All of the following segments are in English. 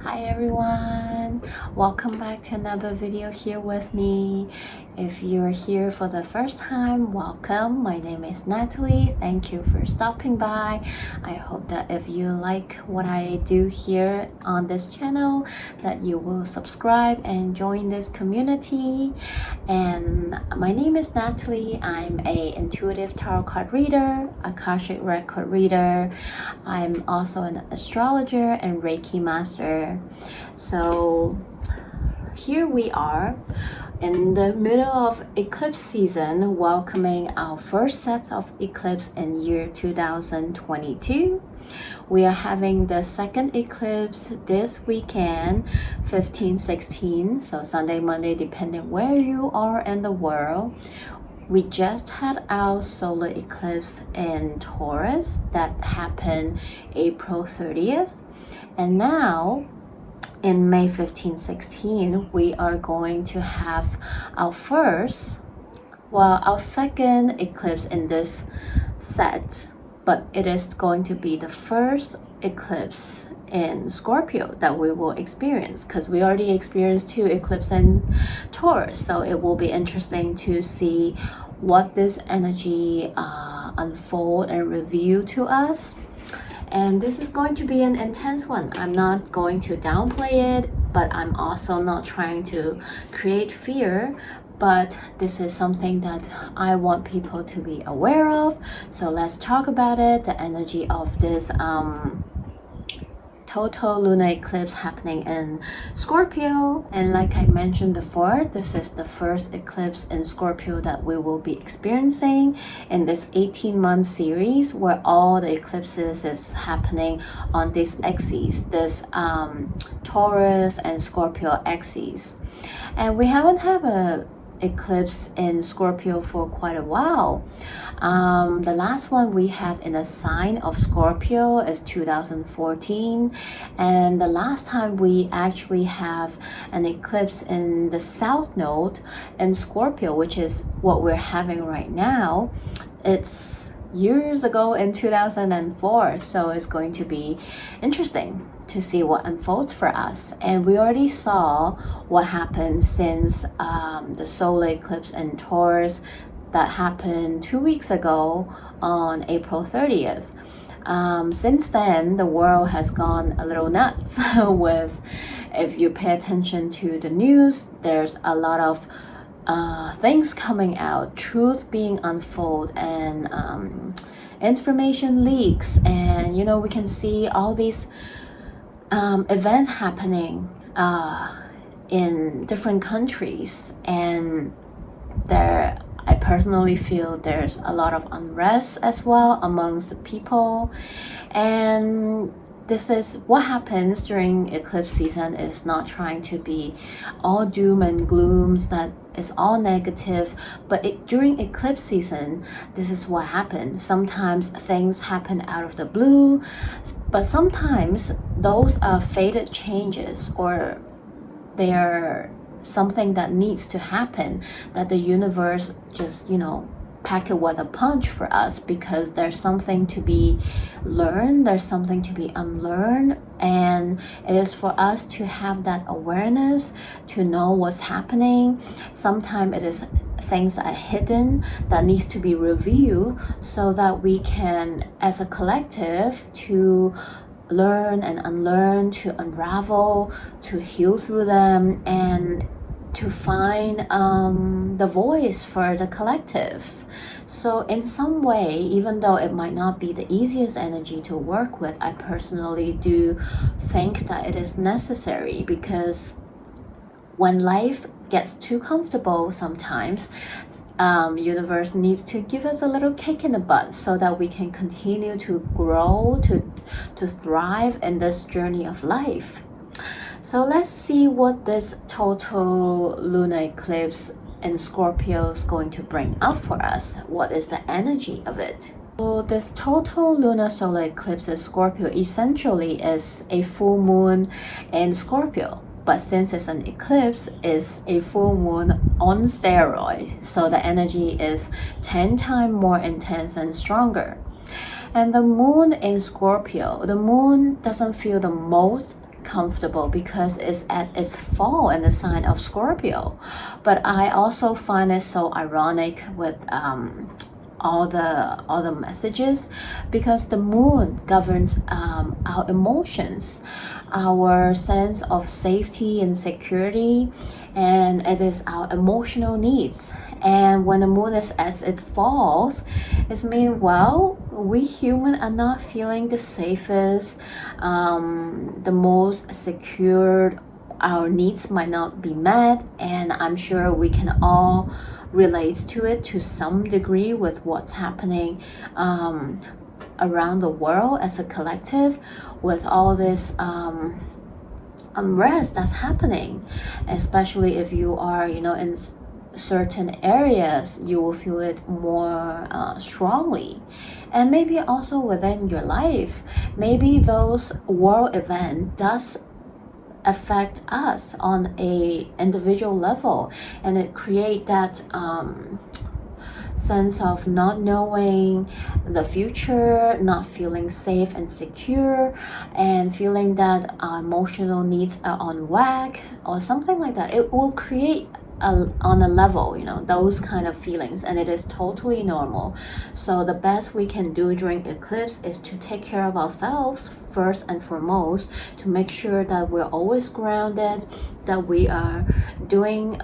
Hi everyone, welcome back to another video here with me. If you're here for the first time, welcome. My name is Natalie. Thank you for stopping by. I hope that if you like what I do here on this channel, that you will subscribe and join this community. And my name is Natalie. I'm a intuitive tarot card reader, Akashic record reader. I'm also an astrologer and Reiki master. So here we are in the middle of eclipse season, welcoming our first sets of eclipse in year 2022. We are having the second eclipse this weekend, 15-16, so Sunday, Monday, depending where you are in the world. We just had our solar eclipse in Taurus that happened April 30th. And now in May 15-16, we are going to have our second eclipse in this set, but it is going to be the first eclipse in Scorpio that we will experience, because we already experienced 2 eclipses in Taurus. So it will be interesting to see what this energy unfold and reveal to us. And this is going to be an intense one. I'm not going to downplay it, but I'm also not trying to create fear. But this is something that I want people to be aware of. So let's talk about it. The energy of this total lunar eclipse happening in Scorpio. And like I mentioned before, this is the first eclipse in Scorpio that we will be experiencing in this 18-month series, where all the eclipses is happening on this axis, this Taurus and Scorpio axis. And we haven't had a eclipse in Scorpio for quite a while. The last one we had in the sign of Scorpio is 2014, and the last time we actually have an eclipse in the south node in Scorpio, which is what we're having right now, it's years ago in 2004. So it's going to be interesting to see what unfolds for us. And we already saw what happened since the solar eclipse in Taurus that happened 2 weeks ago on April 30th. Since then, the world has gone a little nuts with, if you pay attention to the news, there's a lot of things coming out, truth being unfolded, and information leaks. And we can see all these event happening in different countries, and I personally feel there's a lot of unrest as well amongst the people. And this is what happens during eclipse season. Is not trying to be all doom and glooms, that is all negative, but during eclipse season, this is what happens. Sometimes things happen out of the blue, but sometimes those are fated changes, or they are something that needs to happen, that the universe just pack it with a punch for us, because there's something to be learned, there's something to be unlearned, and it is for us to have that awareness to know what's happening. Sometimes it is things that are hidden that needs to be revealed, so that we can, as a collective, to learn and unlearn, to unravel, to heal through them, and to find the voice for the collective. So in some way, even though it might not be the easiest energy to work with, I personally do think that it is necessary, because when life gets too comfortable, sometimes universe needs to give us a little kick in the butt, so that we can continue to grow, to thrive in this journey of life. So let's see what this total lunar eclipse in Scorpio is going to bring up for us. What is the energy of it? So this total lunar solar eclipse in Scorpio essentially is a full moon in Scorpio. But since it's an eclipse, it's a full moon on steroids. So the energy is 10 times more intense and stronger. And the moon in Scorpio, the moon doesn't feel the most comfortable because it's at its fall in the sign of Scorpio. But I also find it so ironic with all the messages, because the moon governs our emotions, our sense of safety and security, and it is our emotional needs. And when the moon is as it falls, it means, well, we human are not feeling the safest, the most secured. Our needs might not be met, and I'm sure we can all relate to it to some degree with what's happening around the world as a collective, with all this unrest that's happening. Especially if you are, in certain areas, you will feel it more strongly. And maybe also within your life, maybe those world event does affect us on a individual level, and it create that sense of not knowing the future, not feeling safe and secure, and feeling that our emotional needs are on whack or something like that. It will create on a level, those kind of feelings, and it is totally normal. So the best we can do during eclipse is to take care of ourselves first and foremost, to make sure that we're always grounded, that we are doing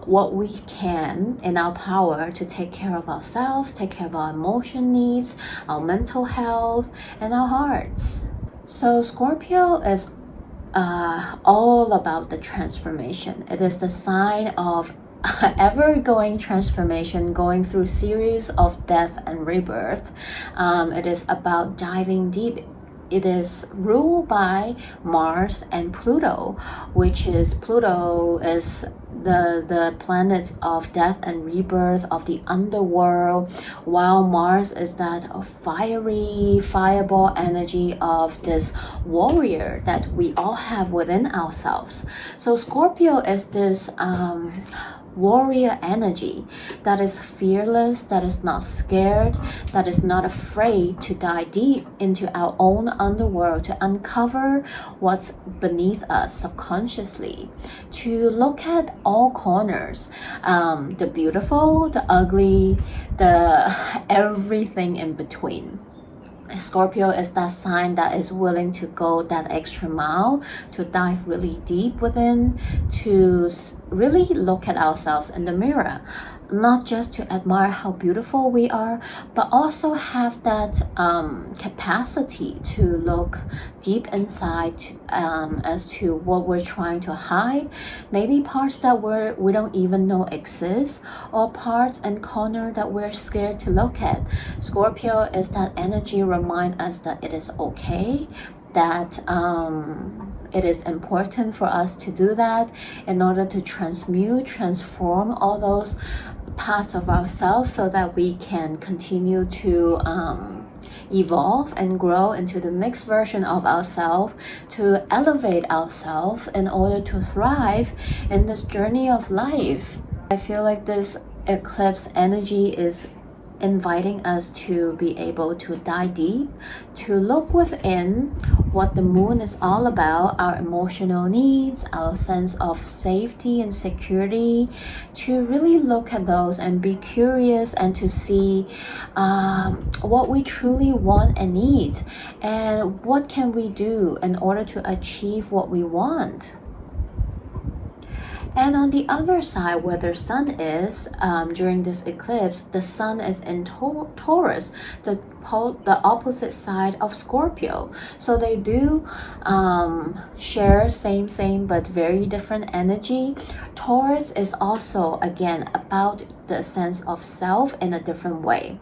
what we can in our power to take care of ourselves, take care of our emotion needs, our mental health, and our hearts. So Scorpio is all about the transformation. It is the sign of ever-going transformation, going through series of death and rebirth. It is about diving deep. It is ruled by Mars and Pluto, Pluto is the planets of death and rebirth, of the underworld, while Mars is that fiery fireball energy of this warrior that we all have within ourselves. So Scorpio is this warrior energy that is fearless, that is not scared, that is not afraid to dive deep into our own underworld, to uncover what's beneath us subconsciously, to look at all corners, the beautiful, the ugly, the everything in between. Scorpio is that sign that is willing to go that extra mile, to dive really deep within, to really look at ourselves in the mirror. Not just to admire how beautiful we are, but also have that capacity to look deep inside as to what we're trying to hide. Maybe parts that we don't even know exist, or parts and corner that we're scared to look at. Scorpio is that energy remind us that it is okay, that it is important for us to do that in order to transform all those parts of ourselves, so that we can continue to evolve and grow into the next version of ourselves, to elevate ourselves in order to thrive in this journey of life. I feel like this eclipse energy is inviting us to be able to dive deep, to look within what the moon is all about, our emotional needs, our sense of safety and security, to really look at those and be curious, and to see what we truly want and need, and what can we do in order to achieve what we want. And on the other side, where the sun is during this eclipse, the sun is in Taurus, the opposite side of Scorpio. So they do share same but very different energy. Taurus is also, again, about the sense of self in a different way.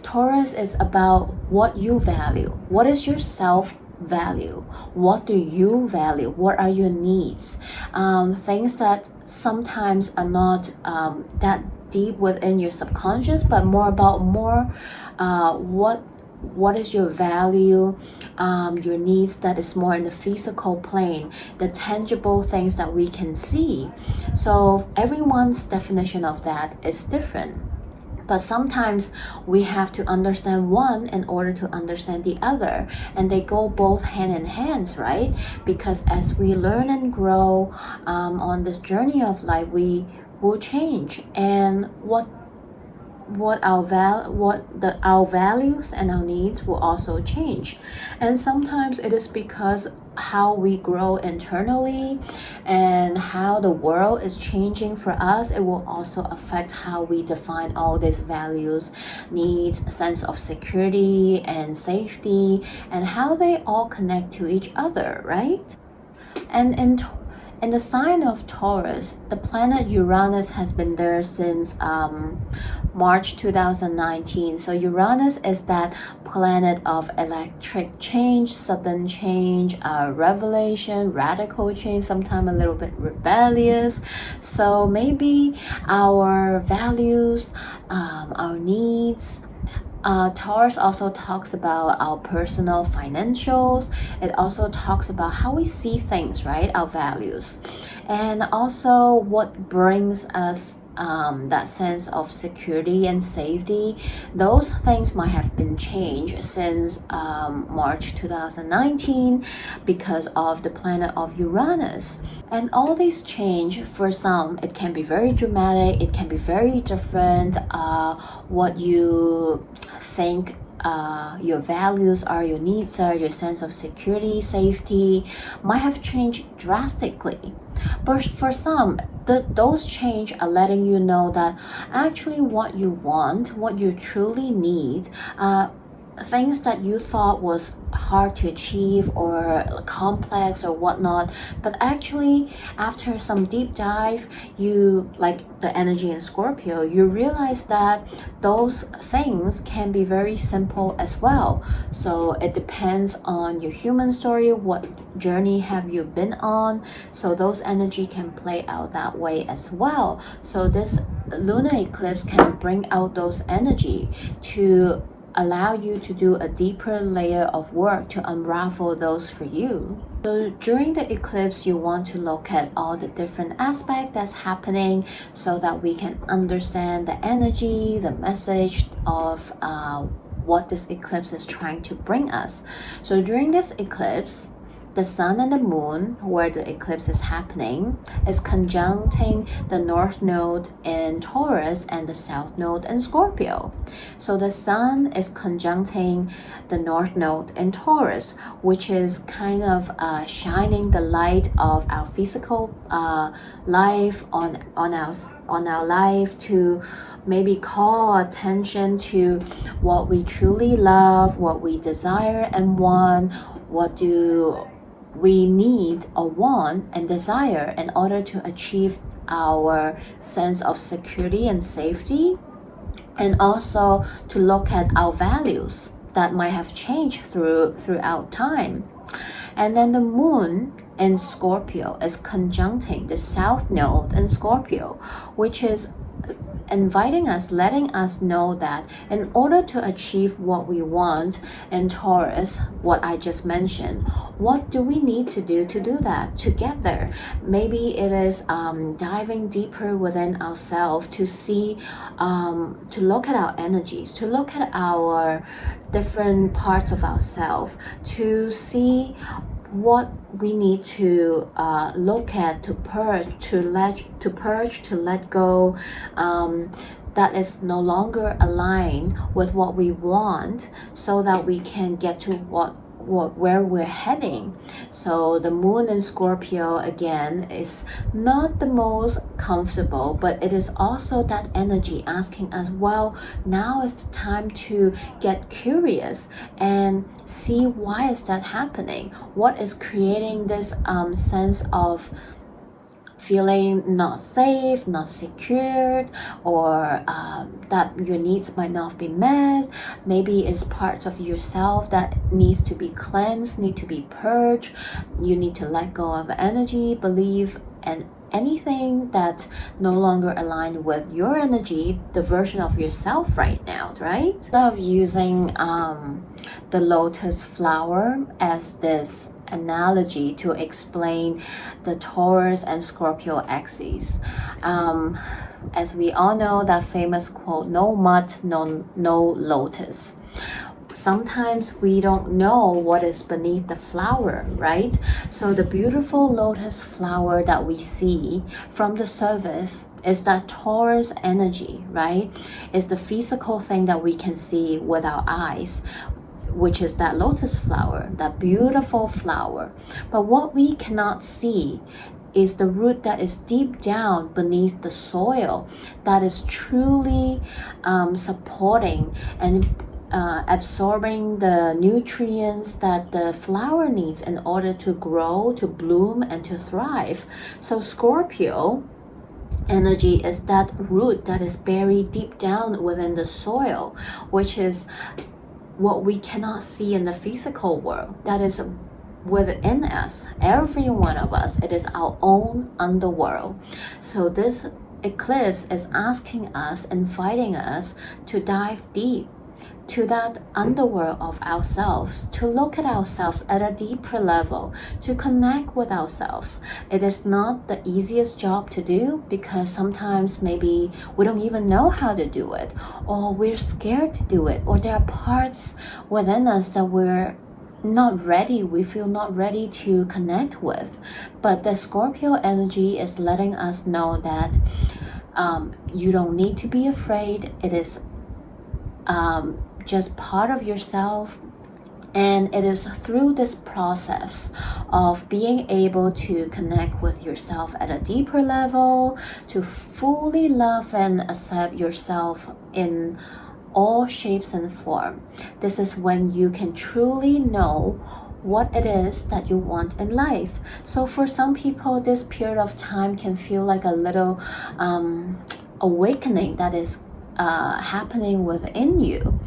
Taurus is about what you value. What is your self value? What do you value? What are your needs? Things that sometimes are not that deep within your subconscious, but more about what is your value, your needs that is more in the physical plane, the tangible things that we can see. So everyone's definition of that is different. But sometimes we have to understand one in order to understand the other, and they go both hand in hand, right? Because as we learn and grow on this journey of life, we will change, and our values and our needs will also change. And sometimes it is because how we grow internally and how the world is changing for us, it will also affect how we define all these values, needs, sense of security and safety, and how they all connect to each other, right? And in the sign of Taurus, the planet Uranus has been there since March 2019. So Uranus is that planet of electric change, sudden change, revelation, radical change, sometimes a little bit rebellious. So maybe our values, our needs, Taurus also talks about our personal financials. It also talks about how we see things, right? Our values. And also what brings us that sense of security and safety. Those things might have been changed since March 2019 because of the planet of Uranus. And all these change, for some, it can be very dramatic, it can be very different. What you think your values are, your needs are, your sense of security, safety might have changed drastically. But for some, those change are letting you know that actually what you want, what you truly need, things that you thought was hard to achieve or complex or whatnot, but actually after some deep dive, you, like the energy in Scorpio, you realize that those things can be very simple as well. So it depends on your human story, what journey have you been on, so those energy can play out that way as well. So this lunar eclipse can bring out those energy to allow you to do a deeper layer of work to unravel those for you. So during the eclipse, you want to look at all the different aspects that's happening so that we can understand the energy, the message of what this eclipse is trying to bring us. So during this eclipse, the sun and the moon, where the eclipse is happening, is conjuncting the north node in Taurus and the south node in Scorpio. So the sun is conjuncting the north node in Taurus, which is kind of shining the light of our physical life on our life to maybe call attention to what we truly love, what we desire and want, what do we need or want and desire in order to achieve our sense of security and safety, and also to look at our values that might have changed throughout time. And then the moon in Scorpio is conjuncting the south node in Scorpio, which is inviting us, letting us know that in order to achieve what we want in Taurus, what I just mentioned, what do we need to do that, to get there? Maybe it is diving deeper within ourselves to see, to look at our energies, to look at our different parts of ourselves, to see what we need to look at, to purge, to let go, that is no longer aligned with what we want, so that we can get to where we're heading. So the moon in Scorpio again is not the most comfortable, but it is also that energy asking us, well, now is the time to get curious and see why is that happening, what is creating this sense of feeling not safe, not secured, or that your needs might not be met. Maybe it's parts of yourself that needs to be cleansed, need to be purged. You need to let go of energy, belief, and anything that no longer align with your energy, the version of yourself right now, right? Instead of using the lotus flower as this analogy to explain the Taurus and Scorpio axes, as we all know, that famous quote, no mud, no lotus. Sometimes we don't know what is beneath the flower, right? So the beautiful lotus flower that we see from the surface is that Taurus energy, right? It's the physical thing that we can see with our eyes, which is that lotus flower, that beautiful flower. But what we cannot see is the root that is deep down beneath the soil, that is truly supporting and absorbing the nutrients that the flower needs in order to grow, to bloom, and to thrive. So Scorpio energy is that root that is buried deep down within the soil, which is what we cannot see in the physical world. That is within us, every one of us. It is our own underworld. So this eclipse is asking us, inviting us to dive deep to that underworld of ourselves, to look at ourselves at a deeper level, to connect with ourselves. It is not the easiest job to do, because sometimes maybe we don't even know how to do it, or we're scared to do it, or there are parts within us that we're not ready, we feel not ready to connect with. But the Scorpio energy is letting us know that you don't need to be afraid. It is just part of yourself, and it is through this process of being able to connect with yourself at a deeper level, to fully love and accept yourself in all shapes and form. This is when you can truly know what it is that you want in life. So for some people, this period of time can feel like a little awakening that is happening within you,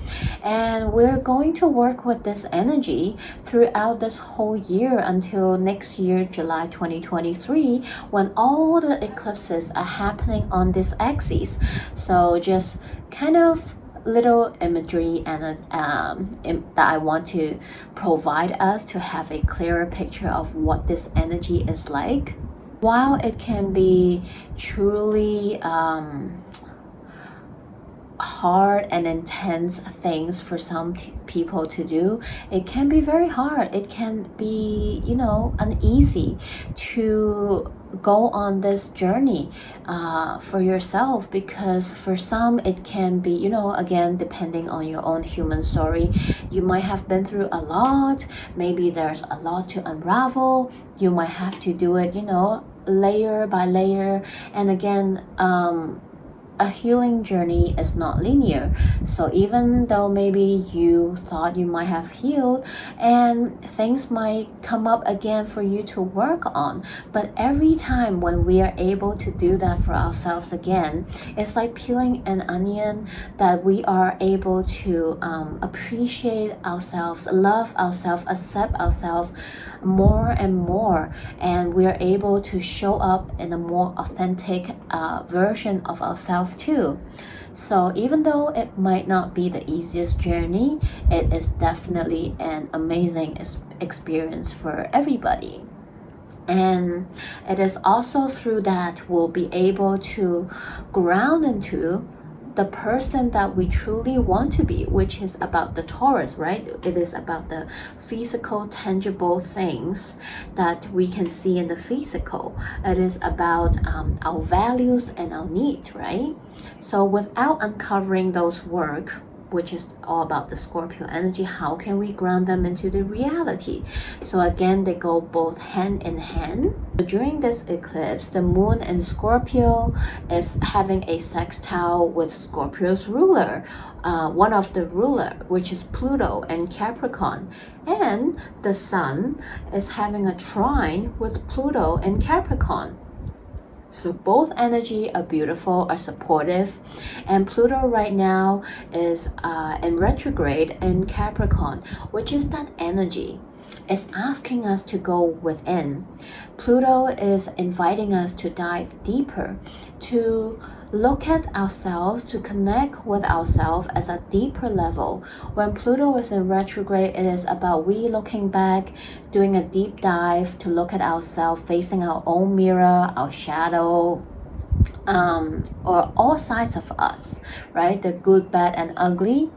and we're going to work with this energy throughout this whole year until next year, July 2023, when all the eclipses are happening on this axis. So just kind of little imagery and that I want to provide us to have a clearer picture of what this energy is like. While it can be truly hard and intense things for some people to do, it can be very hard. It can be, uneasy to go on this journey for yourself, because for some it can be, again, depending on your own human story, you might have been through a lot. Maybe there's a lot to unravel. You might have to do it, layer by layer. And again, a healing journey is not linear. So even though maybe you thought you might have healed, and things might come up again for you to work on, but every time when we are able to do that for ourselves again, it's like peeling an onion, that we are able to appreciate ourselves, love ourselves, accept ourselves more and more, and we are able to show up in a more authentic version of ourselves too. So even though it might not be the easiest journey, it is definitely an amazing experience for everybody. And it is also through that we'll be able to ground into the person that we truly want to be, which is about the Taurus, right? It is about the physical, tangible things that we can see in the physical. It is about our values and our needs, right? So without uncovering those work, which is all about the Scorpio energy, how can we ground them into the reality? So again, they go both hand in hand. During this eclipse, the moon in Scorpio is having a sextile with Scorpio's ruler, one of the ruler, which is Pluto and Capricorn. And the sun is having a trine with Pluto and Capricorn. So both energy are beautiful, are supportive, and Pluto right now is in retrograde in Capricorn, which is that energy. It's asking us to go within. Pluto is inviting us to dive deeper, to look at ourselves, to connect with ourselves as a deeper level. When Pluto is in retrograde, it is about we looking back, doing a deep dive to look at ourselves, facing our own mirror, our shadow, or all sides of us, right? The good, bad, and ugly,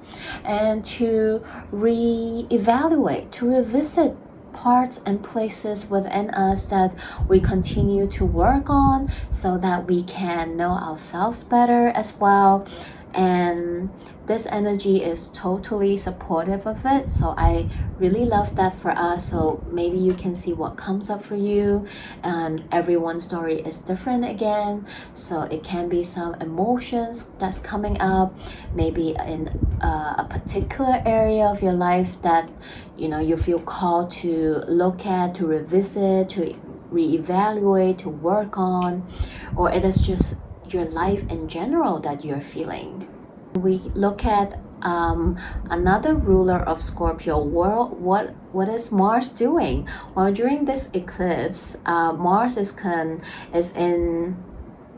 and to reevaluate, to revisit parts and places within us that we continue to work on so that we can know ourselves better as well. And this energy is totally supportive of it, so I really love that for us. So maybe you can see what comes up for you, and everyone's story is different again, so it can be some emotions that's coming up, maybe in a particular area of your life that you feel called to look at, to revisit, to reevaluate, to work on, or it is just your life in general that you're feeling. We look at another ruler of Scorpio. What is Mars doing? Well, during this eclipse, Mars is in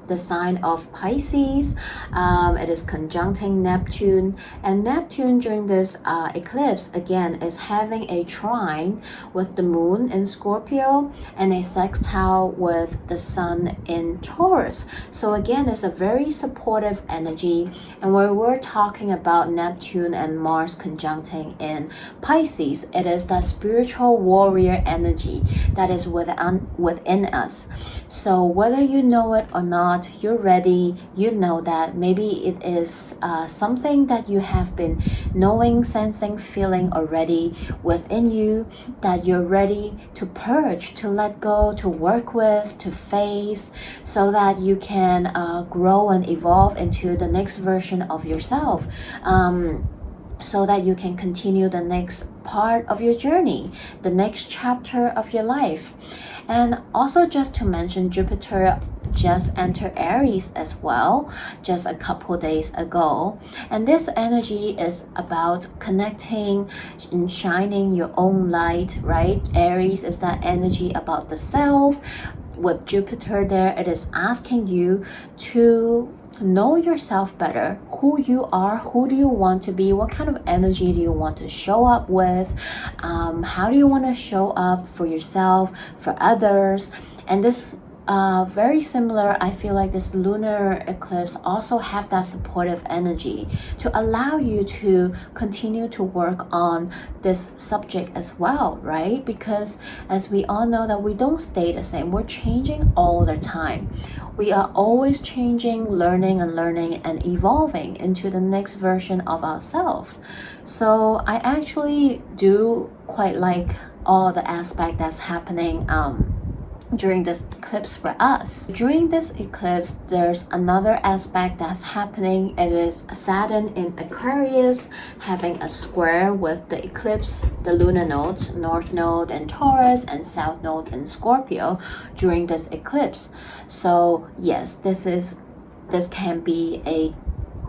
the sign of Pisces. It is conjuncting Neptune, and Neptune during this eclipse again is having a trine with the moon in Scorpio and a sextile with the sun in Taurus. So again, it's a very supportive energy. And when we're talking about Neptune and Mars conjuncting in Pisces, it is that spiritual warrior energy that is within us. So whether you know it or not, you're ready. You know that maybe it is something that you have been knowing, sensing, feeling already within you, that you're ready to purge, to let go, to work with, to face, so that you can grow and evolve into the next version of yourself. So that you can continue the next part of your journey, the next chapter of your life. And also, just to mention, Jupiter just entered Aries as well, just a couple days ago. And this energy is about connecting and shining your own light, right? Aries is that energy about the self. With Jupiter there, it is asking you to know yourself better, who you are, who do you want to be, what kind of energy do you want to show up with, how do you want to show up for yourself, for others. And this very similar, I feel like this lunar eclipse also have that supportive energy to allow you to continue to work on this subject as well, right? Because as we all know that we don't stay the same, we're changing all the time. We are always changing, learning and evolving into the next version of ourselves. So I actually do quite like all the aspect that's happening during this eclipse for us. During this eclipse, there's another aspect that's happening. It is Saturn in Aquarius having a square with the eclipse, the lunar nodes, North Node in Taurus and South Node in Scorpio during this eclipse. So yes, this can be a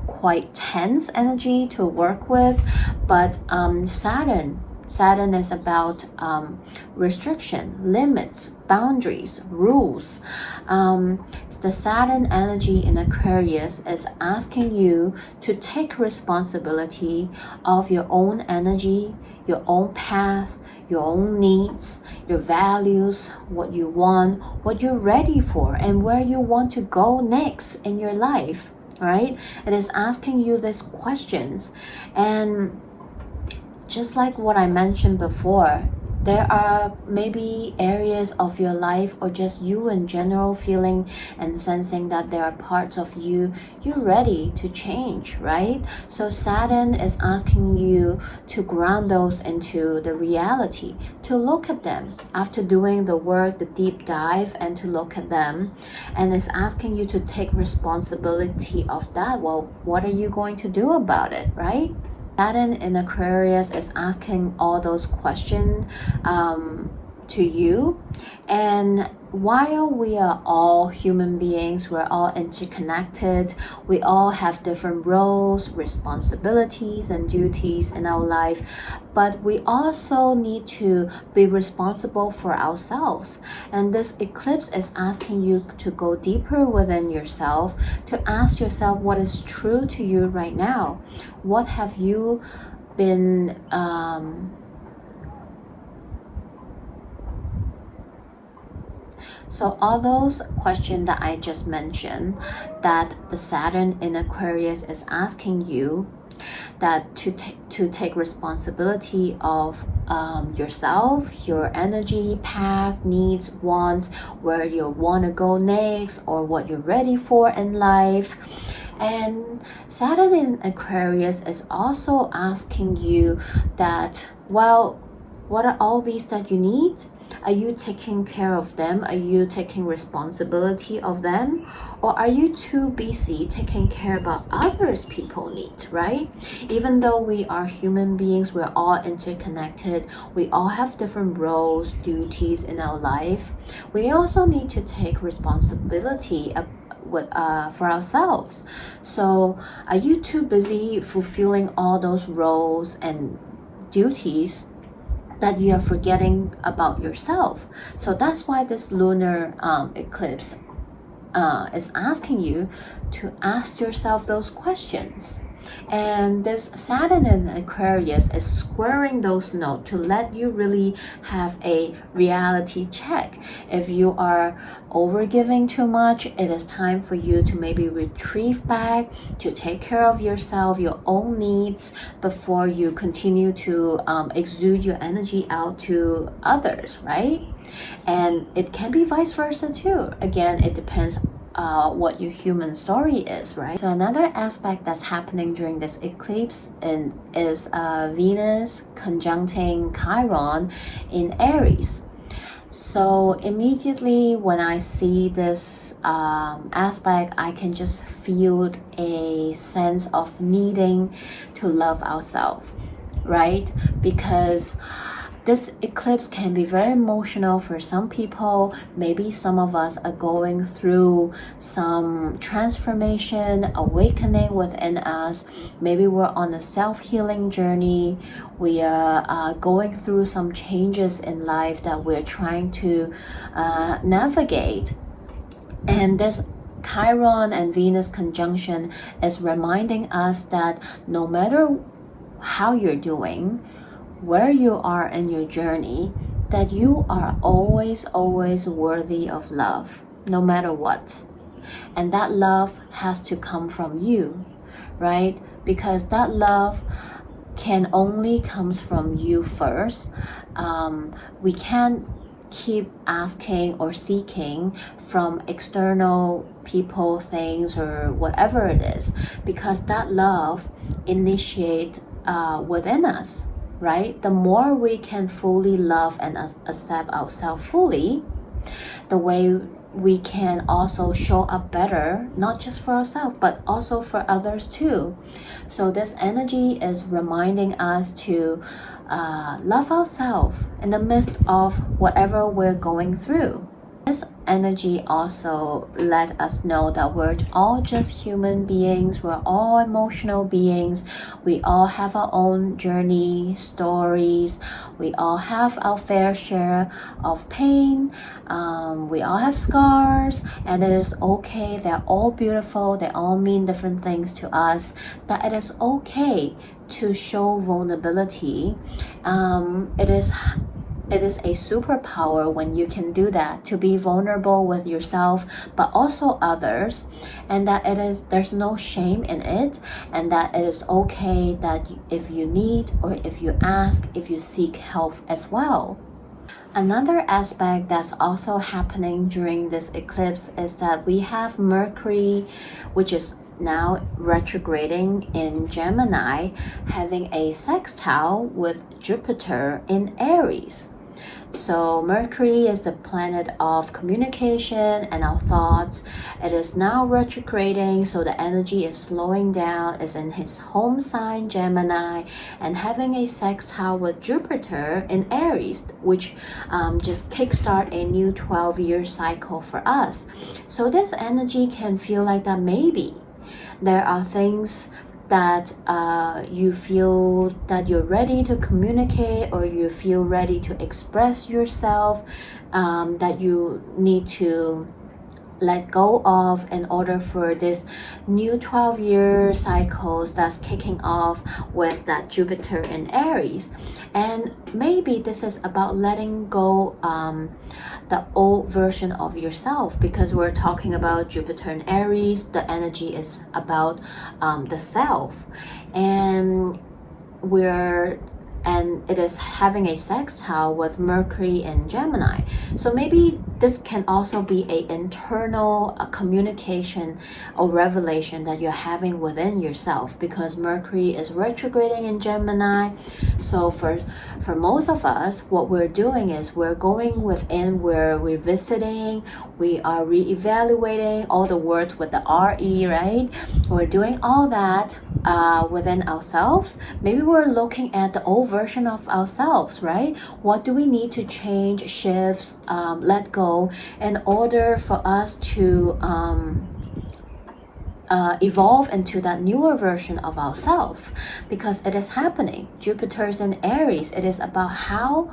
quite tense energy to work with, but Saturn is about restriction, limits, boundaries, rules. The Saturn energy in Aquarius is asking you to take responsibility of your own energy, your own path, your own needs, your values, what you want, what you're ready for, and where you want to go next in your life, right? It is asking you these questions. And just like what I mentioned before, there are maybe areas of your life or just you in general feeling and sensing that there are parts of you you're ready to change, right? So Saturn is asking you to ground those into the reality, to look at them after doing the work, the deep dive, and to look at them, and it's asking you to take responsibility of that. Well, what are you going to do about it, right? Saturn in Aquarius is asking all those questions to you. And while we are all human beings, we're all interconnected, we all have different roles, responsibilities, and duties in our life, but we also need to be responsible for ourselves. And this eclipse is asking you to go deeper within yourself, to ask yourself what is true to you right now. What have you been So all those questions that I just mentioned, that the Saturn in Aquarius is asking you, that to take responsibility of yourself, your energy, path, needs, wants, where you want to go next, or what you're ready for in life. And Saturn in Aquarius is also asking you that, well, what are all these that you need? Are you taking care of them? Are you taking responsibility of them? Or are you too busy taking care about others people need, right? Even though we are human beings, we're all interconnected. We all have different roles, duties in our life. We also need to take responsibility for ourselves. So are you too busy fulfilling all those roles and duties that you are forgetting about yourself? So that's why this lunar eclipse is asking you to ask yourself those questions. And this Saturn in Aquarius is squaring those notes to let you really have a reality check. If you are overgiving too much, it is time for you to maybe retrieve back, to take care of yourself, your own needs, before you continue to exude your energy out to others, right? And it can be vice versa too. Again, it depends what your human story is, right? So another aspect that's happening during this eclipse is Venus conjuncting Chiron in Aries. So immediately when I see this aspect, I can just feel a sense of needing to love ourselves, right? Because this eclipse can be very emotional for some people. Maybe some of us are going through some transformation, awakening within us. Maybe we're on a self-healing journey. We are going through some changes in life that we're trying to navigate. And this Chiron and Venus conjunction is reminding us that no matter how you're doing, where you are in your journey, that you are always worthy of love, no matter what. And that love has to come from you, right? Because that love can only comes from you first. We can't keep asking or seeking from external people, things, or whatever it is, because that love initiate within us, right? The more we can fully love and accept ourselves fully, the way we can also show up better, not just for ourselves, but also for others too. So this energy is reminding us to love ourselves in the midst of whatever we're going through. This energy also let us know that we're all just human beings. We're all emotional beings. We all have our own journey, stories. We all have our fair share of pain. We all have scars, and it is okay. They're all beautiful. They all mean different things to us. That it is okay to show vulnerability. It is a superpower when you can do that, to be vulnerable with yourself, but also others, and that there's no shame in it, and that it is okay that if you need, or if you ask, if you seek help as well. Another aspect that's also happening during this eclipse is that we have Mercury, which is now retrograding in Gemini, having a sextile with Jupiter in Aries. So Mercury is the planet of communication and our thoughts. It is now retrograding, so the energy is slowing down. It's in his home sign, Gemini, and having a sextile with Jupiter in Aries, which just kickstart a new 12-year cycle for us. So this energy can feel like that maybe there are things that you feel that you're ready to communicate, or you feel ready to express yourself, that you need to let go of in order for this new 12-year cycles that's kicking off with that Jupiter in Aries. And maybe this is about letting go the old version of yourself, because we're talking about Jupiter in Aries. The energy is about the self, and it is having a sextile with Mercury in Gemini. So maybe this can also be an internal communication or revelation that you're having within yourself, because Mercury is retrograding in Gemini. So for most of us, what we're doing is we're going within, we're revisiting, we are re-evaluating all the words with the RE, right? We're doing all that within ourselves. Maybe we're looking at the old version of ourselves, right? What do we need to change, shift, let go in order for us to evolve into that newer version of ourselves? Because it is happening. Jupiter's in Aries. It is about how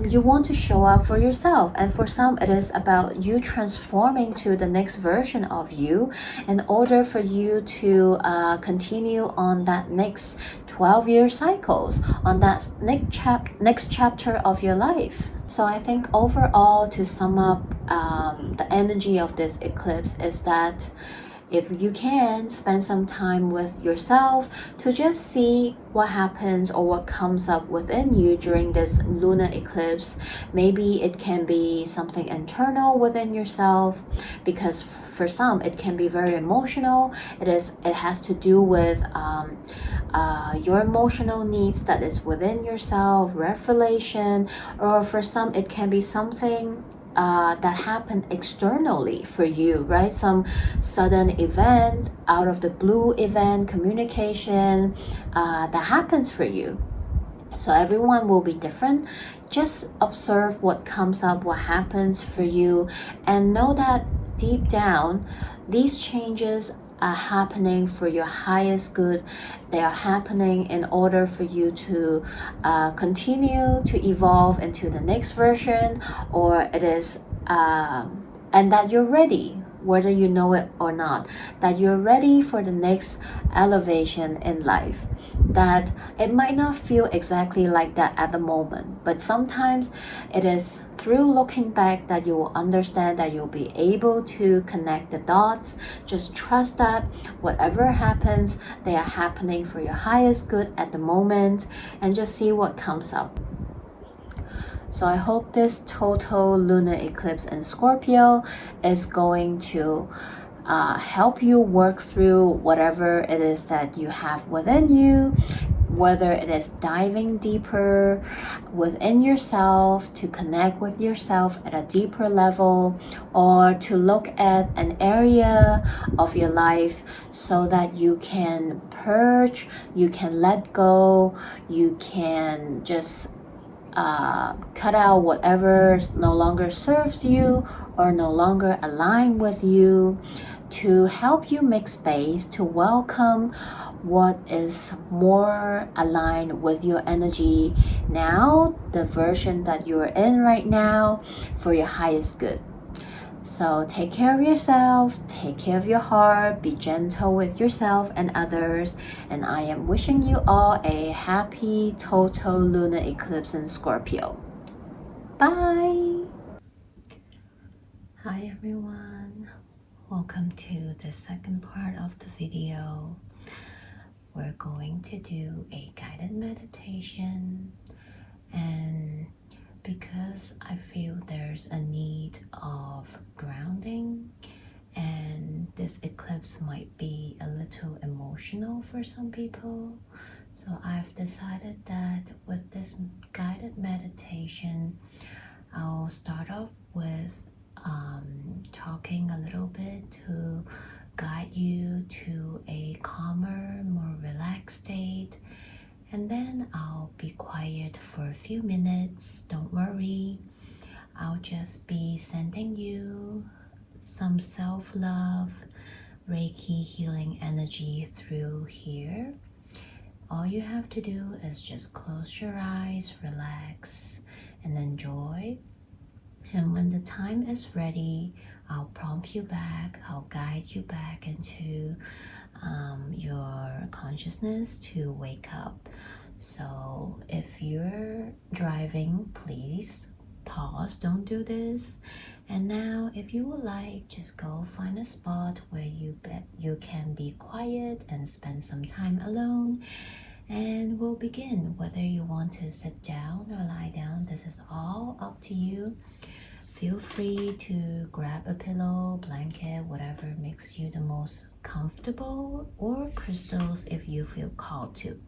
you want to show up for yourself, and for some it is about you transforming to the next version of you in order for you to continue on that next 12-year cycles, on that next chapter of your life. So I think overall, to sum up the energy of this eclipse is that if you can spend some time with yourself to just see what happens or what comes up within you during this lunar eclipse. Maybe it can be something internal within yourself, because for some it can be very emotional. It has to do with your emotional needs that is within yourself, revelation, or for some it can be something that happened externally for you, right? Some sudden event, out of the blue event, communication that happens for you. So everyone will be different. Just observe what comes up, what happens for you, and know that deep down, these changes are happening for your highest good. They are happening in order for you to continue to evolve into the next version, or it is and that you're ready, whether you know it or not, that you're ready for the next elevation in life. That it might not feel exactly like that at the moment, but sometimes it is through looking back that you will understand, that you'll be able to connect the dots. Just trust that whatever happens, they are happening for your highest good at the moment, and just see what comes up. So I hope this total lunar eclipse in Scorpio is going to help you work through whatever it is that you have within you, whether it is diving deeper within yourself to connect with yourself at a deeper level, or to look at an area of your life so that you can purge, you can let go, you can just cut out whatever no longer serves you or no longer align with you, to help you make space to welcome what is more aligned with your energy now, the version that you're in right now, for your highest good. So take care of yourself, take care of your heart, be gentle with yourself and others, and I am wishing you all a happy total lunar eclipse in Scorpio. Bye! Hi everyone, welcome to the second part of the video. We're going to do a guided meditation, and because I feel there's a need of grounding, and this eclipse might be a little emotional for some people, so I've decided that with this guided meditation, I'll start off with talking a little bit to guide you to a calmer, more relaxed state. And then I'll be quiet for a few minutes. Don't worry. I'll just be sending you some self-love, Reiki healing energy through here. All you have to do is just close your eyes, relax, and enjoy. And when the time is ready, I'll prompt you back, I'll guide you back into your consciousness to wake up. So if you're driving, please pause, don't do this. And now if you would like, just go find a spot where you can be quiet and spend some time alone, and we'll begin. Whether you want to sit down or lie down, this is all up to you. Feel free to grab a pillow, blanket, whatever makes you the most comfortable, or crystals if you feel called to.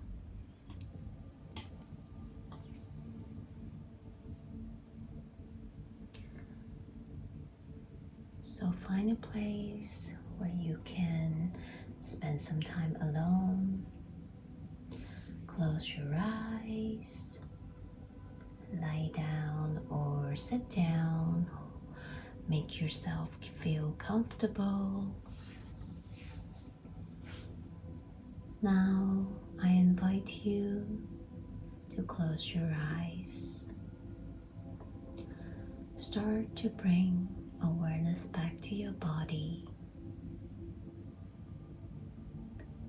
So find a place where you can spend some time alone. Close your eyes, lie down or sit down. Make yourself feel comfortable. Now I invite you to close your eyes. Start to bring awareness back to your body.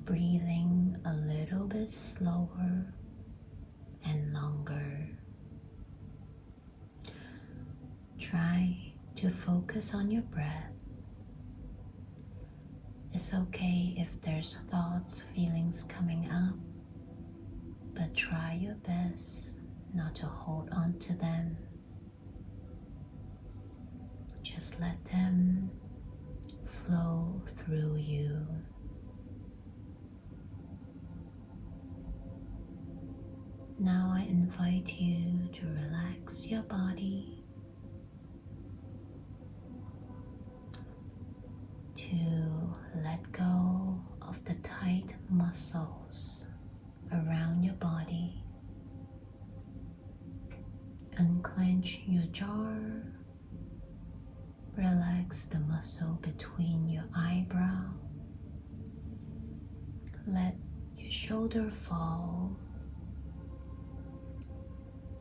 Breathing a little bit slower and longer. Try to focus on your breath. It's okay if there's thoughts, feelings coming up, but try your best not to hold on to them. Just let them flow through you. Now I invite you to relax your body, to let go of the tight muscles around your body. Unclench your jaw. Relax the muscle between your eyebrow. Let your shoulder fall.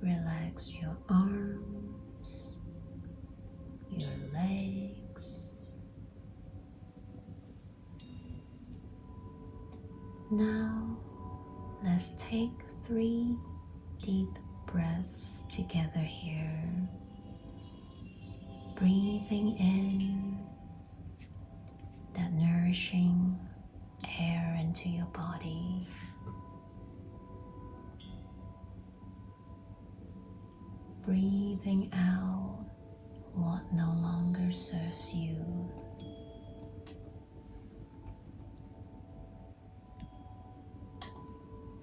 Relax your arms, your legs. Now, let's take 3 deep breaths together here. Breathing in that nourishing air into your body. Breathing out what no longer serves you.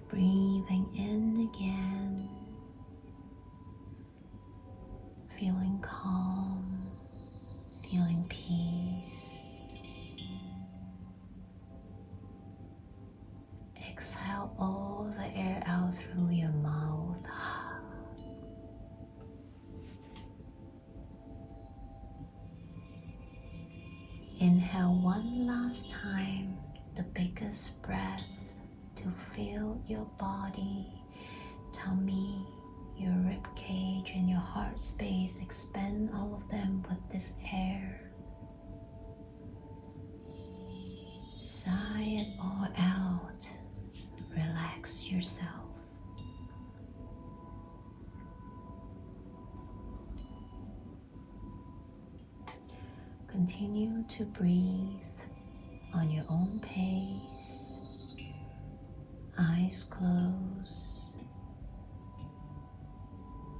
Breathing in again, feeling calm, feeling peace. Exhale all the air out through your mouth. Inhale one last time, the biggest breath, to feel your body, tummy, your rib cage and your heart space. Expand all of them with this air. Sigh it all out. Relax yourself. Continue to breathe on your own pace. Eyes closed,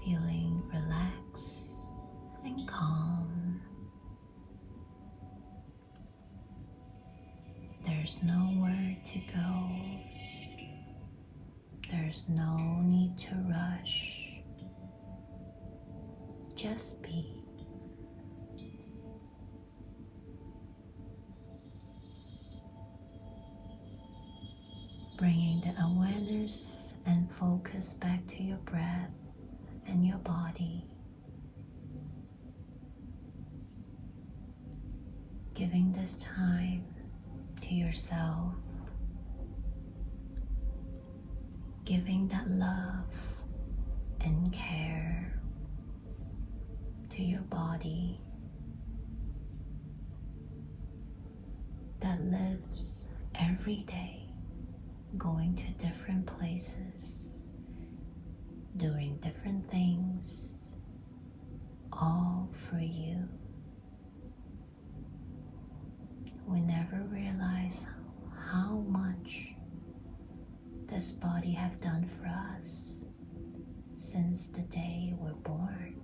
feeling relaxed and calm. There's nowhere to go. There's no need to rush. Just be. Bringing the awareness and focus back to your breath and your body. Giving this time to yourself. Giving that love and care to your body that lives every day, going to different places, doing different things, all for you. We never realize how much this body have done for us since the day we're born.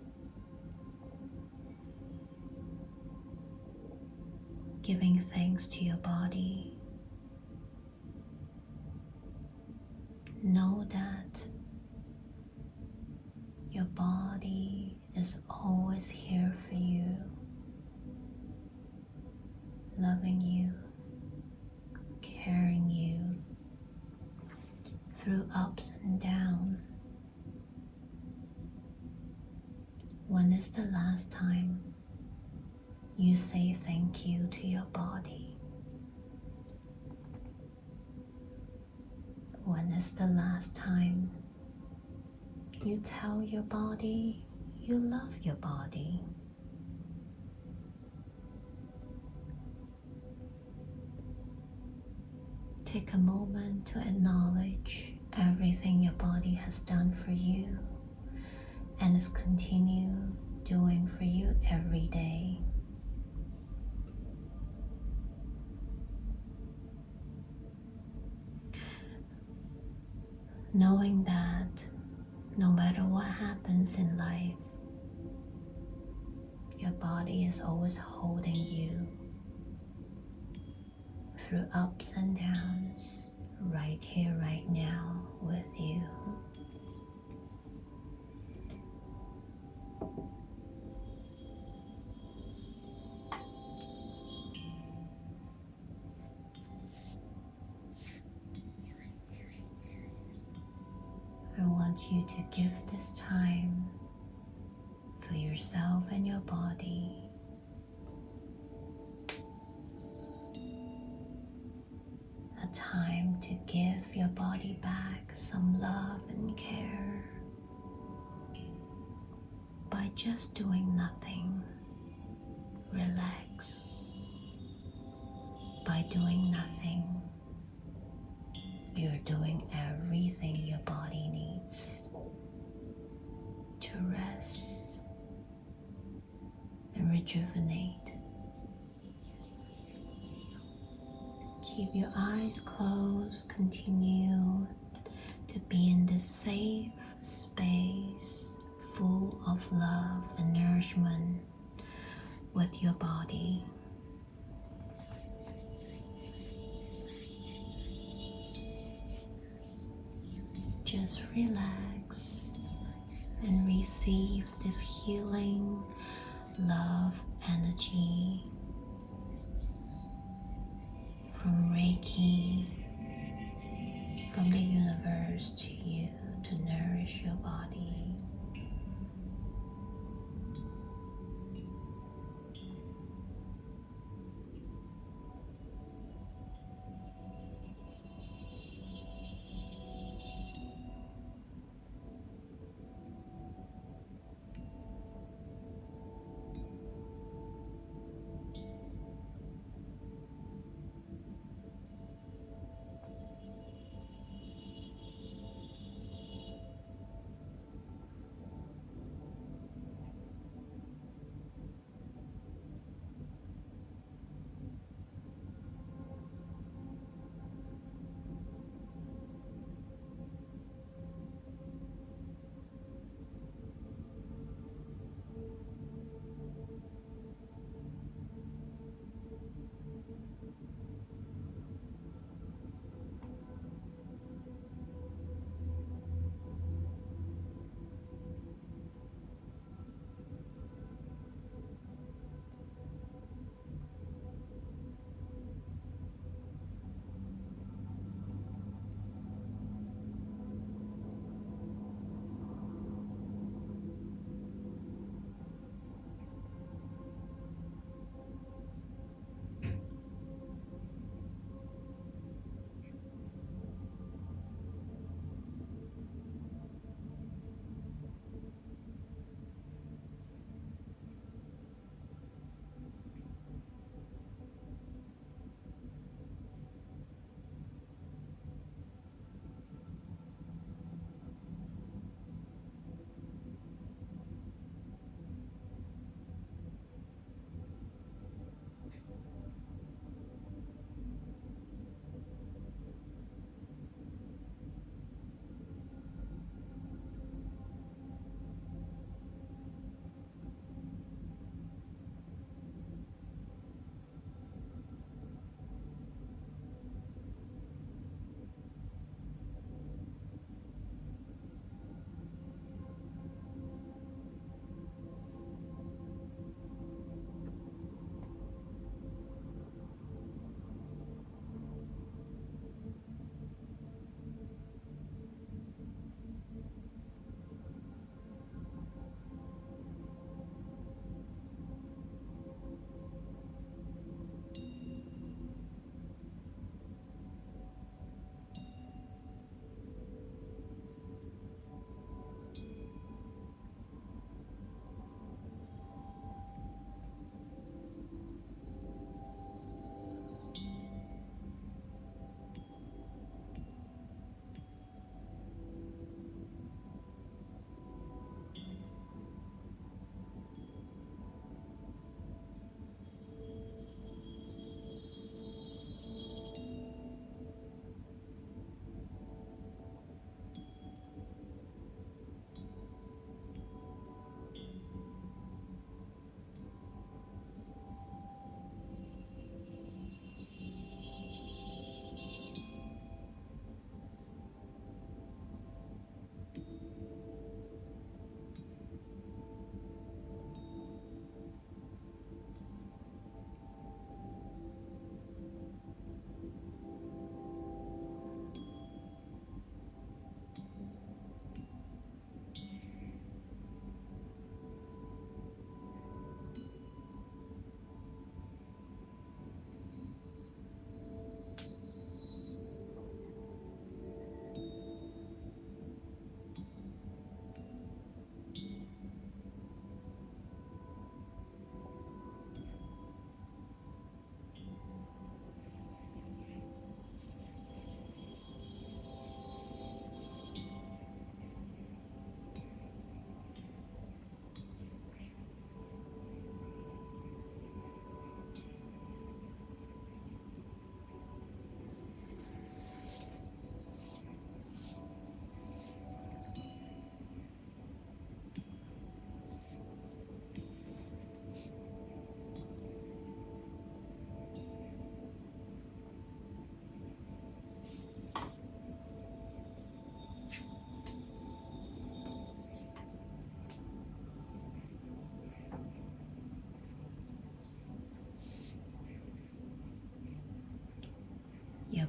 Giving thanks to your body. Know that your body is always here for you, loving you, carrying you through ups and downs. When is the last time you say thank you to your body? When is the last time you tell your body you love your body? Take a moment to acknowledge everything your body has done for you and is continue doing for you every day. Knowing that no matter what happens in life, your body is always holding you through ups and downs, right here, right now with you. I want you to give this time for yourself and your body. A time to give your body back some love and care by just doing nothing. Relax. By doing nothing, you're doing everything your body needs to rest and rejuvenate. Keep your eyes closed. Continue to be in this safe space full of love and nourishment with your body. Just relax and receive this healing love energy from Reiki, from the universe to you to nourish your body.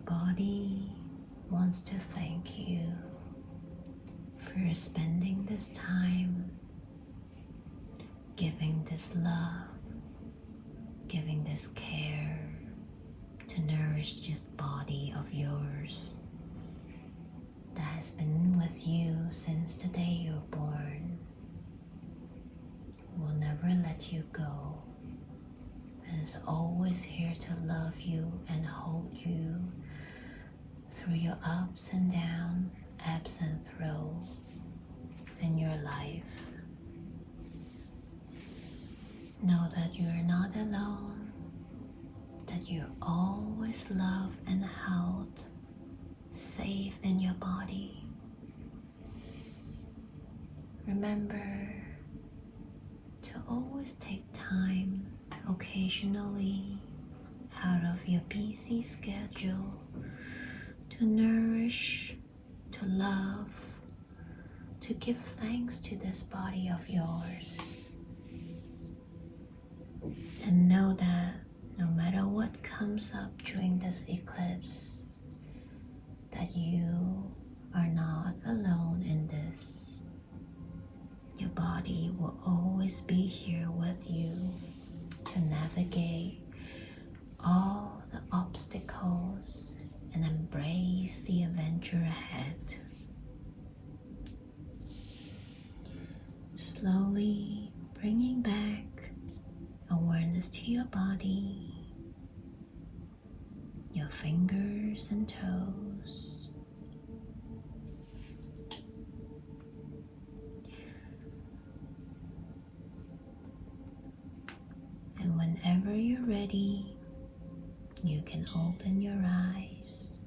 body wants to thank you for spending this time, giving this love, giving this care to nourish this body of yours that has been with you since the day you're born. Will never let you go, and is always here to love you and hold you through your ups and downs, ebbs and flows in your life. Know that you are not alone, that you're always loved and held safe in your body. Remember to always take time occasionally out of your busy schedule to nourish, to love, to give thanks to this body of yours. And know that no matter what comes up during this eclipse, that you are not alone in this. Your body will always be here with you to navigate all the obstacles and embrace the adventure ahead. Slowly bringing back awareness to your body, your fingers and toes. And whenever you're ready, you can open your eyes.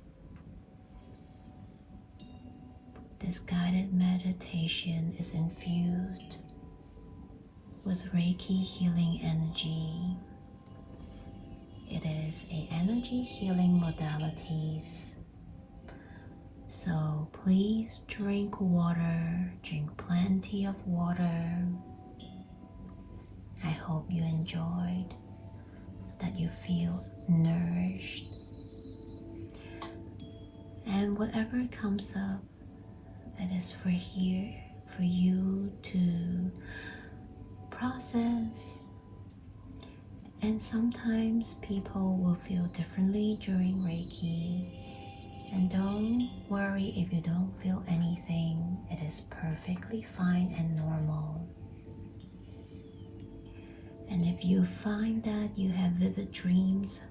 This guided meditation is infused with Reiki healing energy. It is an energy healing modalities. So please drink water, drink plenty of water. I hope you enjoyed, that you feel nourished. And whatever comes up, it is for you to process. And sometimes people will feel differently during Reiki. And don't worry if you don't feel anything. It is perfectly fine and normal. And if you find that you have vivid dreams,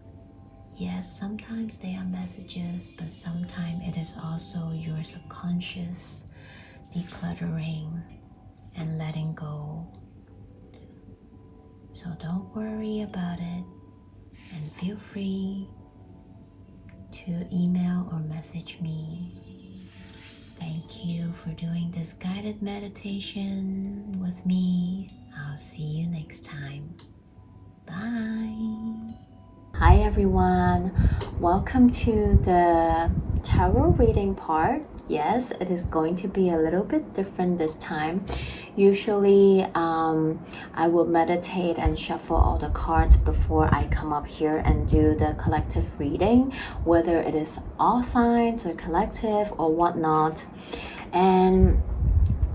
yes, sometimes they are messages, but sometimes it is also your subconscious decluttering and letting go. So don't worry about it, and feel free to email or message me. Thank you for doing this guided meditation with me. I'll see you next time. Bye. Hi everyone, welcome to the tarot reading part. Yes, it is going to be a little bit different this time. Usually I will meditate and shuffle all the cards before I come up here and do the collective reading, whether it is all signs or collective or whatnot. And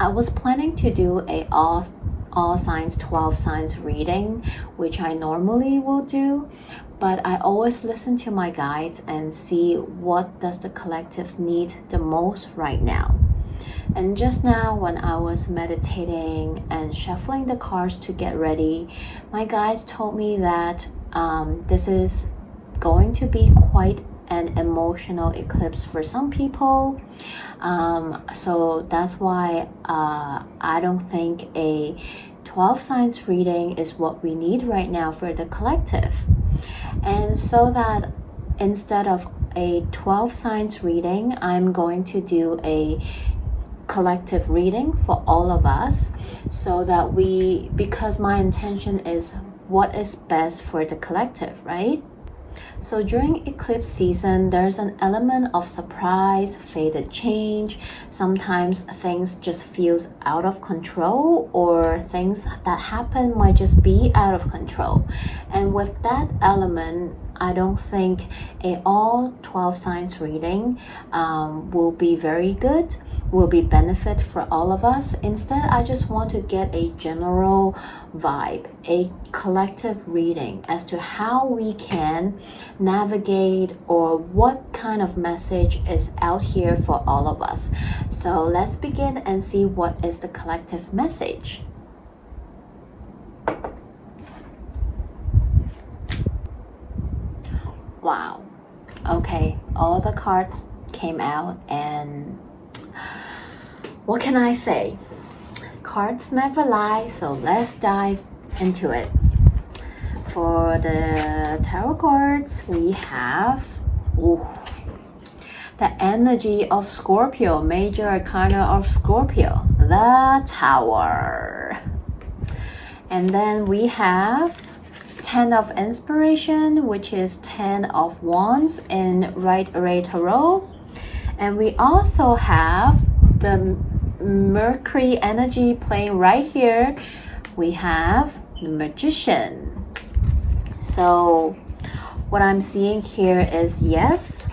I was planning to do a all signs 12 signs reading, which I normally will do, but I always listen to my guides and see what does the collective need the most right now. And just now when I was meditating and shuffling the cards to get ready, my guides told me that this is going to be quite an emotional eclipse for some people. So that's why I don't think a 12 signs reading is what we need right now for the collective. And so that instead of a 12 signs reading, I'm going to do a collective reading for all of us, so that because my intention is what is best for the collective, right? So during eclipse season, there's an element of surprise, fated change. Sometimes things just feels out of control, or things that happen might just be out of control. And with that element, I don't think a all 12 signs reading will be very good, will be benefit for all of us. Instead, I just want to get a general vibe, a collective reading as to how we can navigate, or what kind of message is out here for all of us. So let's begin and see what is the collective message. Wow. Okay, all the cards came out, and what can I say? Cards never lie, so let's dive into it. For the tarot cards, we have the energy of Scorpio, major arcana of Scorpio, the Tower. And then we have 10 of Inspiration, which is 10 of Wands in Right Array Tarot. And we also have the Mercury energy playing right here. We have the Magician. So what I'm seeing here is, yes,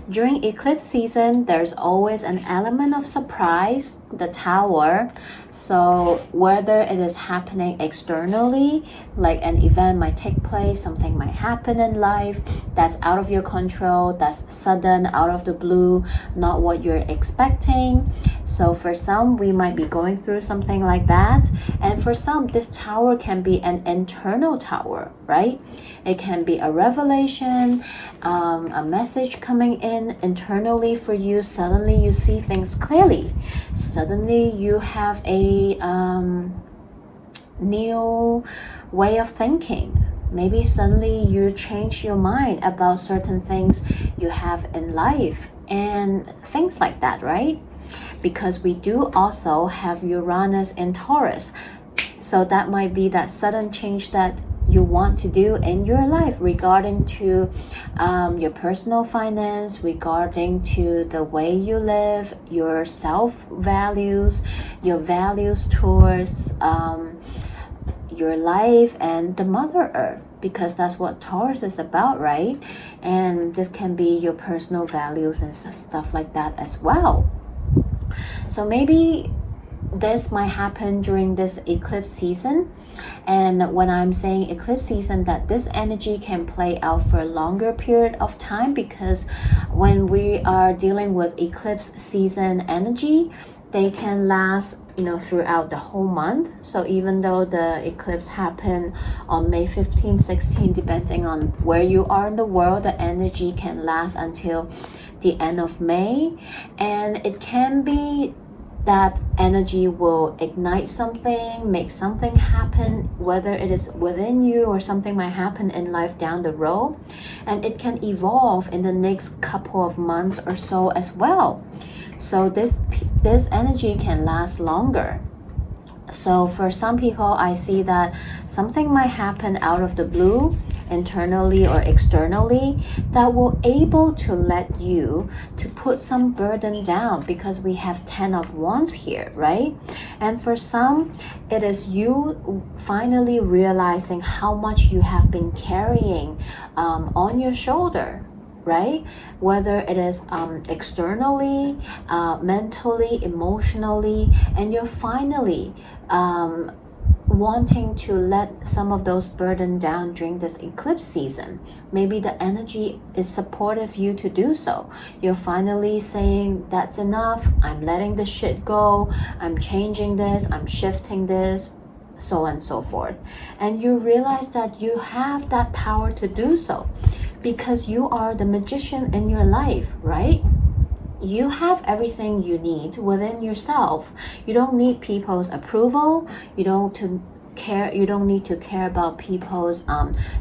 during eclipse season, there's always an element of surprise, the Tower. So whether it is happening externally, like an event might take place, something might happen in life that's out of your control, that's sudden, out of the blue, not what you're expecting. So for some, we might be going through something like that. And for some, this Tower can be an internal tower, right? It can be a revelation, a message coming in internally for you. Suddenly you see things clearly. Suddenly you have a new way of thinking. Maybe suddenly you change your mind about certain things you have in life and things like that, right? Because we do also have Uranus in Taurus. So that might be that sudden change that you want to do in your life regarding to your personal finance, regarding to the way you live, your self-values, your values towards your life and the Mother Earth, because that's what Taurus is about, right? And this can be your personal values and stuff like that as well. So maybe this might happen during this eclipse season. And when I'm saying eclipse season, that this energy can play out for a longer period of time, because when we are dealing with eclipse season energy, they can last, throughout the whole month. So even though the eclipse happened on May 15, 16, depending on where you are in the world, the energy can last until the end of May. And it can be that energy will ignite something, make something happen, whether it is within you or something might happen in life down the road. And it can evolve in the next couple of months or so as well. So this energy can last longer. So for some people, I see that something might happen out of the blue, internally or externally, that will able to let you to put some burden down, because we have 10 of Wands here, right? And for some, it is you finally realizing how much you have been carrying on your shoulder, right? Whether it is externally, mentally, emotionally, and you're finally wanting to let some of those burden down during this eclipse season. Maybe the energy is supportive you to do so. You're finally saying, that's enough, I'm letting this shit go, I'm changing this, I'm shifting this, so on and so forth. And you realize that you have that power to do so, because you are the magician in your life, right? You have everything you need within yourself. You don't need people's approval. You don't need to care about people's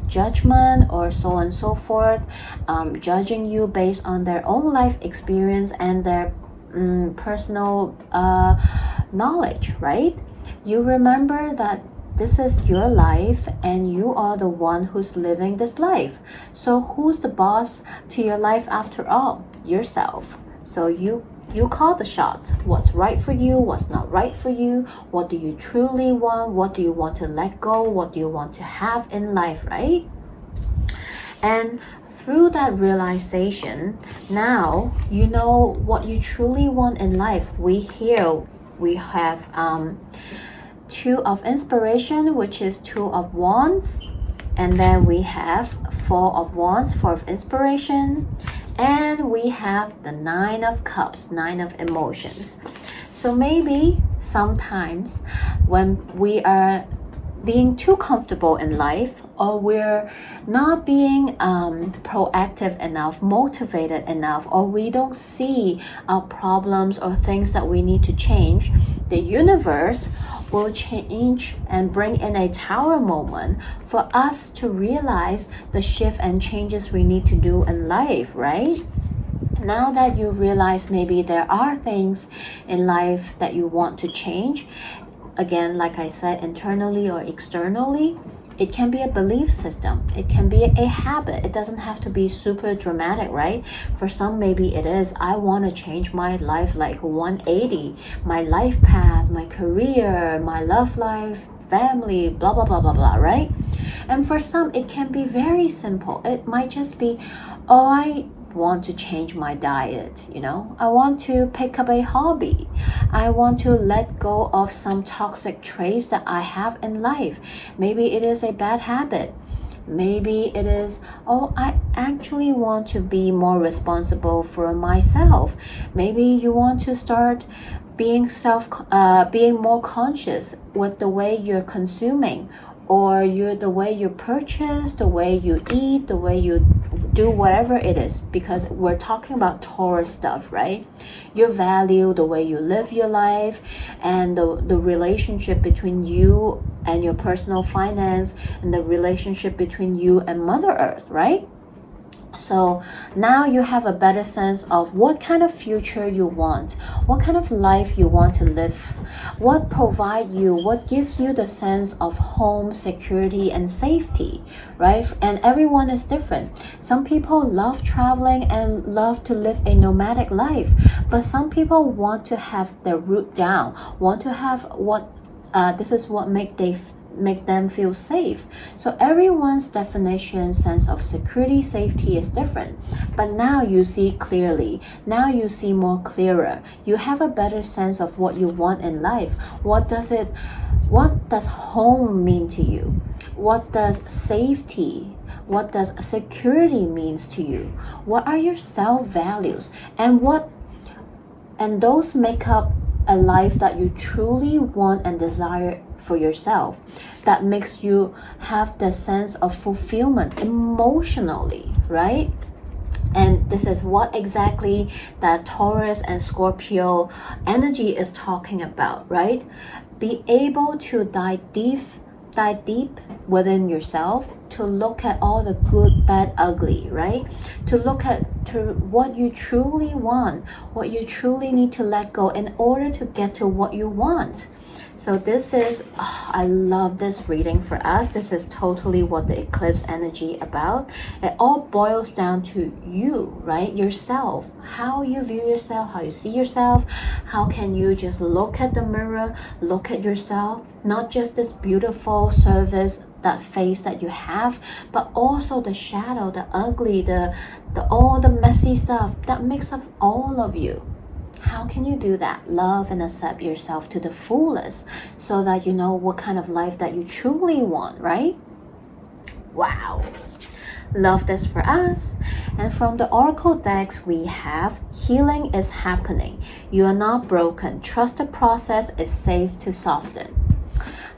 judgment or so on and so forth, judging you based on their own life experience and their personal knowledge, right? You remember that this is your life and you are the one who's living this life. So who's the boss to your life after all? Yourself. So you call the shots. What's right for you, what's not right for you, what do you truly want, what do you want to let go, what do you want to have in life, right? And through that realization, now you know what you truly want in life. We have Two of Inspiration, which is Two of Wands, and then we have Four of Wands, Four of Inspiration, and we have the Nine of Cups, Nine of Emotions. So maybe sometimes when we are being too comfortable in life, or we're not being proactive enough, motivated enough, or we don't see our problems or things that we need to change, the universe will change and bring in a tower moment for us to realize the shift and changes we need to do in life, right? Now that you realize maybe there are things in life that you want to change, again, like I said, internally or externally, it can be a belief system. It can be a habit. It doesn't have to be super dramatic, right? For some, maybe it is, I want to change my life like 180, my life path, my career, my love life, family, blah, blah, blah, blah, blah, right? And for some, it can be very simple. It might just be, oh, I want to change my diet, I want to pick up a hobby, I want to let go of some toxic traits that I have in life. Maybe it is a bad habit, maybe it is, oh, I actually want to be more responsible for myself. Maybe you want to start being more conscious with the way you're consuming, or the way you purchase, the way you eat, the way you do whatever it is, because we're talking about Taurus stuff, right? Your value, the way you live your life, and the relationship between you and your personal finance, and the relationship between you and Mother Earth, right? So now you have a better sense of what kind of future you want, what kind of life you want to live, what gives you the sense of home, security, and safety, right? And everyone is different. Some people love traveling and love to live a nomadic life, but some people want to have their root down, want to have this is what make them feel safe. So everyone's definition, sense of security, safety is different. But now you see clearly. Now you see more clearer. You have a better sense of what you want in life. What does home mean to you? What does safety, what does security means to you? What are your self-values? And those make up a life that you truly want and desire for yourself, that makes you have the sense of fulfillment emotionally, right? And this is what exactly that Taurus and Scorpio energy is talking about, right? Be able to dive deep within yourself, to look at all the good, bad, ugly, right? To look at what you truly want, what you truly need to let go in order to get to what you want. So this is, I love this reading for us. This is totally what the eclipse energy about. It all boils down to you, right? Yourself, how you view yourself, how you see yourself. How can you just look at the mirror, look at yourself, not just this beautiful surface, that face that you have, but also the shadow, the ugly, the all the messy stuff that makes up all of you. How can you do that? Love and accept yourself to the fullest, so that you know what kind of life that you truly want, right? Wow. Love this for us. And from the oracle decks, we have healing is happening. You are not broken. Trust the process is safe to soften.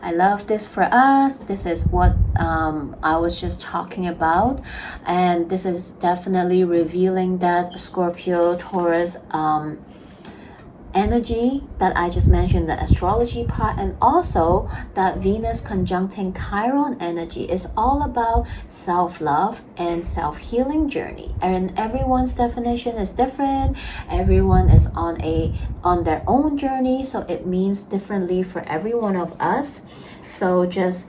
I love this for us. This is what I was just talking about, and this is definitely revealing that Scorpio, Taurus energy that I just mentioned, the astrology part, and also that Venus conjuncting Chiron energy is all about self-love and self-healing journey. And everyone's definition is different. Everyone is on their own journey, so it means differently for every one of us. So just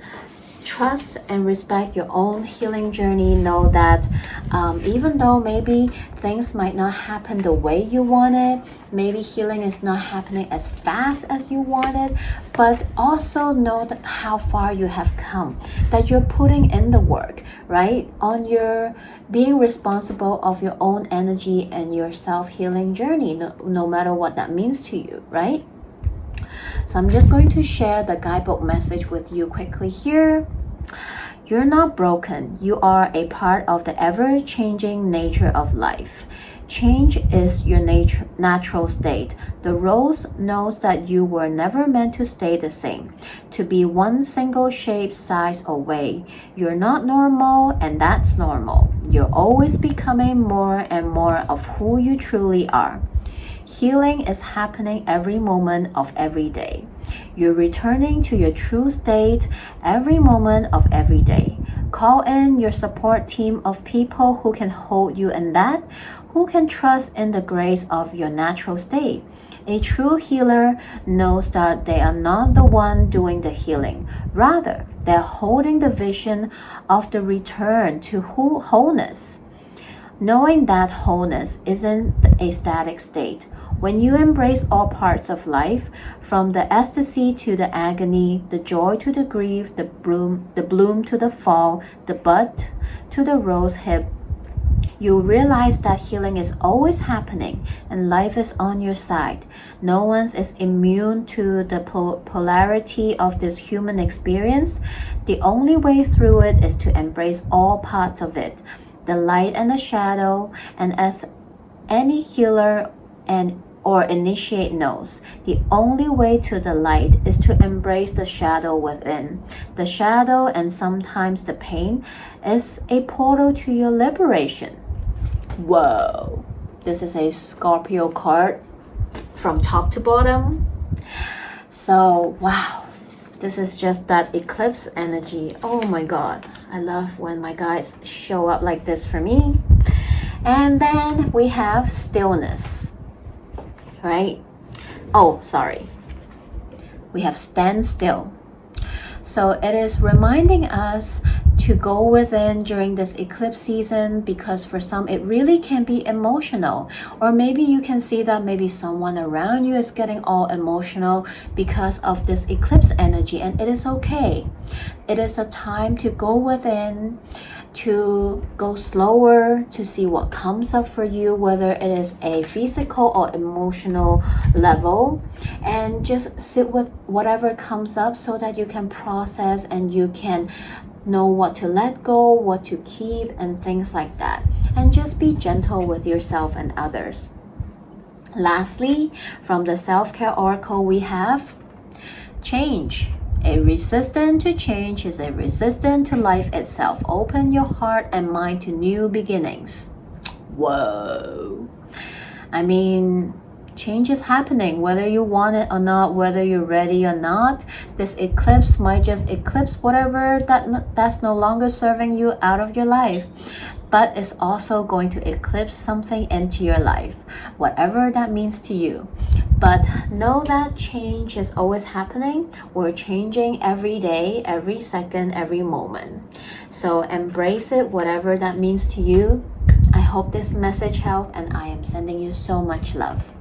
trust and respect your own healing journey. Know that even though maybe things might not happen the way you want it, maybe healing is not happening as fast as you wanted, but also know that how far you have come, that you're putting in the work, right? On your being responsible of your own energy and your self-healing journey, no matter what that means to you, right? So I'm just going to share the guidebook message with you quickly here. You're not broken. You are a part of the ever-changing nature of life. Change is your natural state. The rose knows that you were never meant to stay the same, to be one single shape, size, or way. You're not normal, and that's normal. You're always becoming more and more of who you truly are. Healing is happening every moment of every day. You're returning to your true state every moment of every day. Call in your support team of people who can hold you in that, who can trust in the grace of your natural state. A true healer knows that they are not the one doing the healing. Rather, they're holding the vision of the return to wholeness. Knowing that wholeness isn't a static state. When you embrace all parts of life, from the ecstasy to the agony, the joy to the grief, the bloom to the fall, the bud to the rose hip, you realize that healing is always happening and life is on your side. No one is immune to the polarity of this human experience. The only way through it is to embrace all parts of it, the light and the shadow, and as any healer or initiate knows, the only way to the light is to embrace the shadow within. The shadow and sometimes the pain is a portal to your liberation. Whoa! This is a Scorpio card from top to bottom. So, wow. This is just that eclipse energy. Oh my god. I love when my guides show up like this for me. And then we have stillness. Right? Oh, sorry. We have stand still. So it is reminding us to go within during this eclipse season, because for some it really can be emotional, or maybe you can see that maybe someone around you is getting all emotional because of this eclipse energy, and it is okay. It is a time to go within, to go slower, to see what comes up for you, whether it is a physical or emotional level, and just sit with whatever comes up so that you can process and you can know what to let go, what to keep, and things like that. And just be gentle with yourself and others. Lastly, from the self-care oracle, we have change. A resistance to change is a resistance to life itself. Open your heart and mind to new beginnings. Whoa. I mean, change is happening, whether you want it or not, whether you're ready or not. This eclipse might just eclipse whatever that's no longer serving you out of your life. But it's also going to eclipse something into your life, whatever that means to you. But know that change is always happening. We're changing every day, every second, every moment. So embrace it, whatever that means to you. I hope this message helped, and I am sending you so much love.